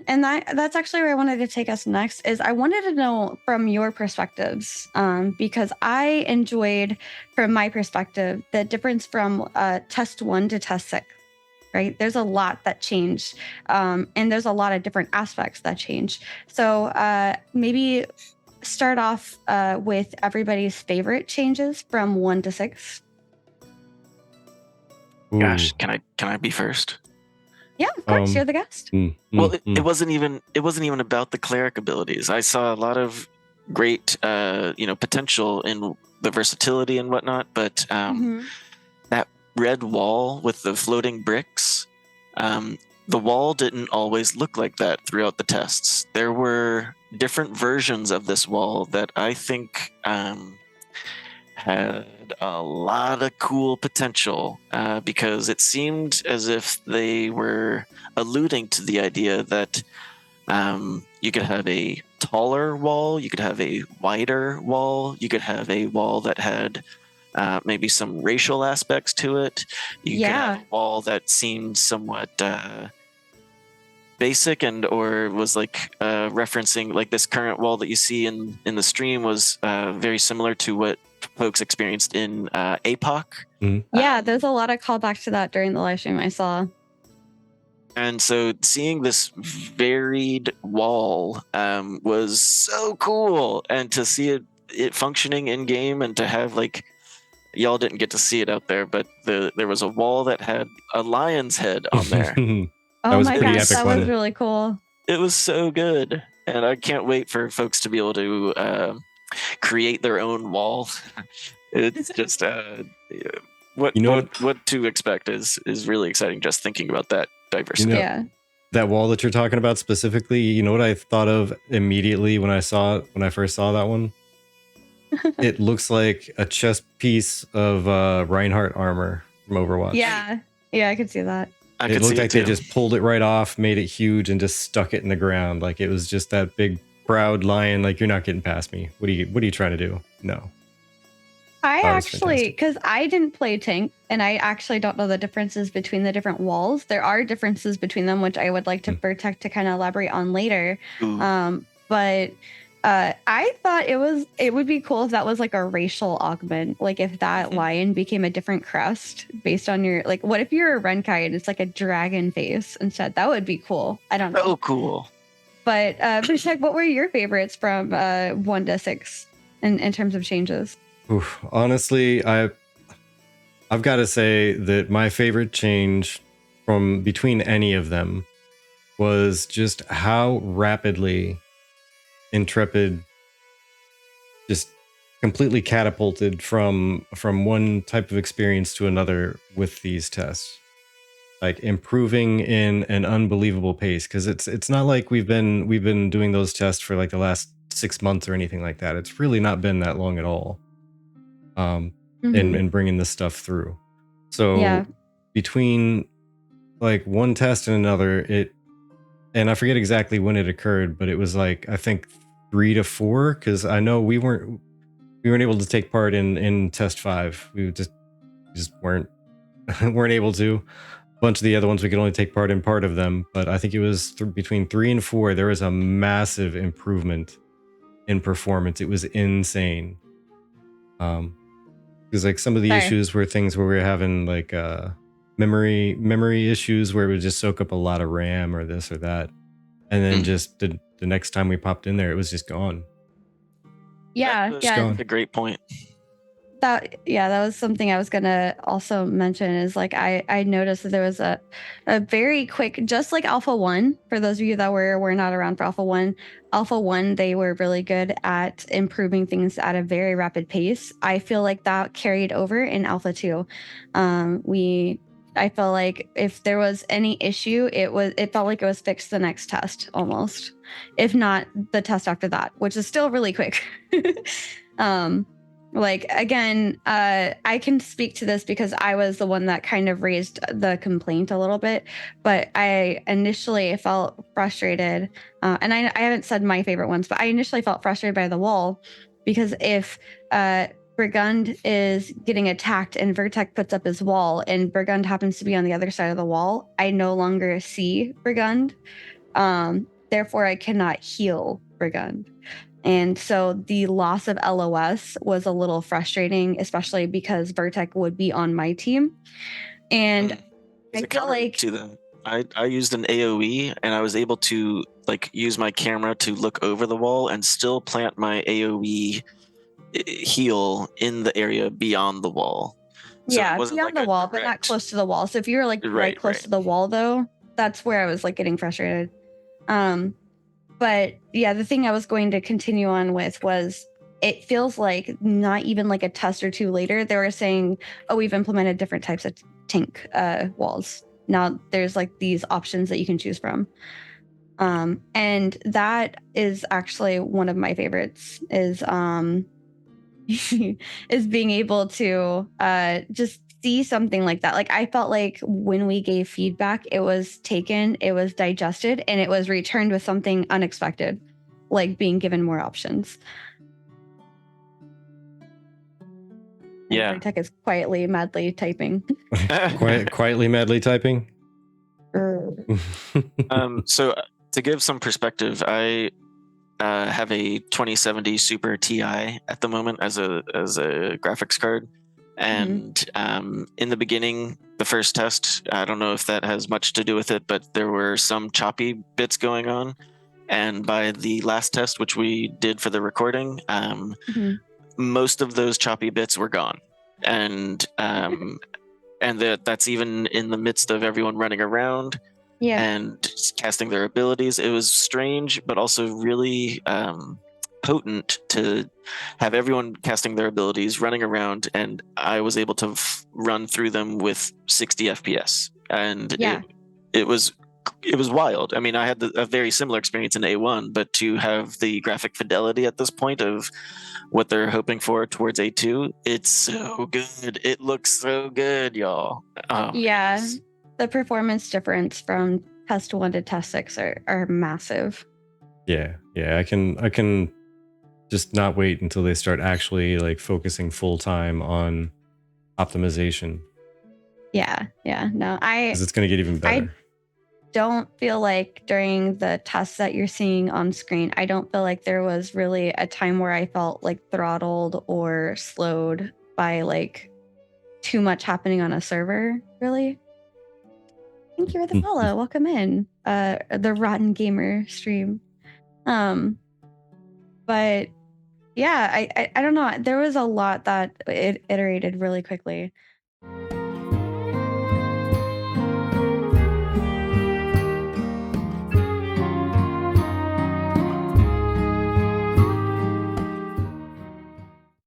And that's actually where I wanted to take us next. Is I wanted to know from your perspectives, because I enjoyed, from my perspective, the difference from test 1 to test 6. Right, there's a lot that changed, and there's a lot of different aspects that change. So maybe start off with everybody's favorite changes from 1 to 6. Gosh, can I be first? Yeah, of course, you're the guest. Well, it wasn't even about the cleric abilities. I saw a lot of great potential in the versatility and whatnot, but that red wall with the floating bricks, the wall didn't always look like that throughout the tests. There were different versions of this wall that I think had a lot of cool potential, because it seemed as if they were alluding to the idea that you could have a taller wall, you could have a wider wall, you could have a wall that had maybe some racial aspects to it. You could have a wall that seemed somewhat basic or was like referencing, like this current wall that you see in the stream was very similar to what folks experienced in APOC. Yeah, there's a lot of callbacks to that during the live stream I saw. And so seeing this varied wall was so cool, and to see it functioning in game, and to have, like, y'all didn't get to see it out there, but there was a wall that had a lion's head on there. Oh my gosh, that was really cool. It was so good, and I can't wait for folks to be able to create their own wall. It's just what to expect is really exciting. Just thinking about that diversity. That wall that you're talking about specifically, you know what I thought of immediately when I first saw that one? It looks like a chest piece of Reinhardt armor from Overwatch. Yeah, I could see that. It looked like they just pulled it right off, made it huge, and just stuck it in the ground. Like it was just that big, proud lion. Like, you're not getting past me. What are you trying to do? No. I actually, because I didn't play tank, and I actually don't know the differences between the different walls. There are differences between them, which I would like to Virtek to kind of elaborate on later. But I thought it would be cool if that was like a racial augment, like if that lion became a different crest based on your, like, what if you're a Renkai and it's like a dragon face instead? That would be cool. I don't know. Oh, cool. But Virtek, what were your favorites from 1 to 6 in terms of changes? Oof, honestly, I've got to say that my favorite change from between any of them was just how rapidly Intrepid just completely catapulted from one type of experience to another with these tests, like improving in an unbelievable pace. Because it's not like we've been doing those tests for like the last 6 months or anything like that. It's really not been that long at all. And bringing this stuff through. So between like one test and another, and I forget exactly when it occurred, but it was like, I think 3 to 4, because I know we weren't able to take part in test 5. We just weren't able to. A bunch of the other ones we could only take part in part of them, but I think it was between 3 and 4 there was a massive improvement in performance. It was insane. Because like some of the issues were things where we were having like memory issues where it would just soak up a lot of RAM or this or that, and then just the next time we popped in there, it was just gone. That's a great point. That was something I was gonna also mention, is like I noticed that there was a very quick, just like Alpha 1, for those of you that were not around for Alpha 1, they were really good at improving things at a very rapid pace. I feel like that carried over in Alpha 2. I felt like if there was any issue, it felt like it was fixed the next test almost, if not the test after that, which is still really quick. Like, again, I can speak to this because I was the one that kind of raised the complaint a little bit, but I initially felt frustrated. And I haven't said my favorite ones, but I initially felt frustrated by the wall, because if Bergund is getting attacked and Virtek puts up his wall and Bergund happens to be on the other side of the wall, I no longer see Bergund. therefore I cannot heal Bergund. And so the loss of LOS was a little frustrating, especially because Virtek would be on my team. And I feel like to them. I used an AoE and I was able to like use my camera to look over the wall and still plant my AoE heal in the area beyond the wall. So yeah, beyond like the wall, but not close to the wall. So if you were like right close to the wall, though, that's where I was like getting frustrated. But yeah, the thing I was going to continue on with was it feels like not even like a test or two later, they were saying, oh, we've implemented different types of tank walls. Now there's like these options that you can choose from. And that is actually one of my favorites is is being able to just see something like that. Like I felt like when we gave feedback, it was taken, it was digested, and it was returned with something unexpected, like being given more options. Yeah. Virtek is quietly, madly typing. Quietly, madly typing. So to give some perspective, I have a 2070 Super Ti at the moment as a graphics card. And in the beginning, the first test, I don't know if that has much to do with it, but there were some choppy bits going on. And by the last test, which we did for the recording, most of those choppy bits were gone. And that's even in the midst of everyone running around and casting their abilities. It was strange, but also really potent to have everyone casting their abilities, running around, and I was able to run through them with 60 FPS. And it was wild. I mean, I had a very similar experience in A1, but to have the graphic fidelity at this point of what they're hoping for towards A2, it's so good. It looks so good, y'all. The performance difference from test 1 to test 6 are massive. Yeah, I can just not wait until they start actually like focusing full time on optimization. No, because it's going to get even better. I don't feel like during the tests that you're seeing on screen, I don't feel like there was really a time where I felt like throttled or slowed by like too much happening on a server, really. Thank you for the follow. Welcome in. The Rotten Gamer stream. But yeah, I don't know. There was a lot that it iterated really quickly.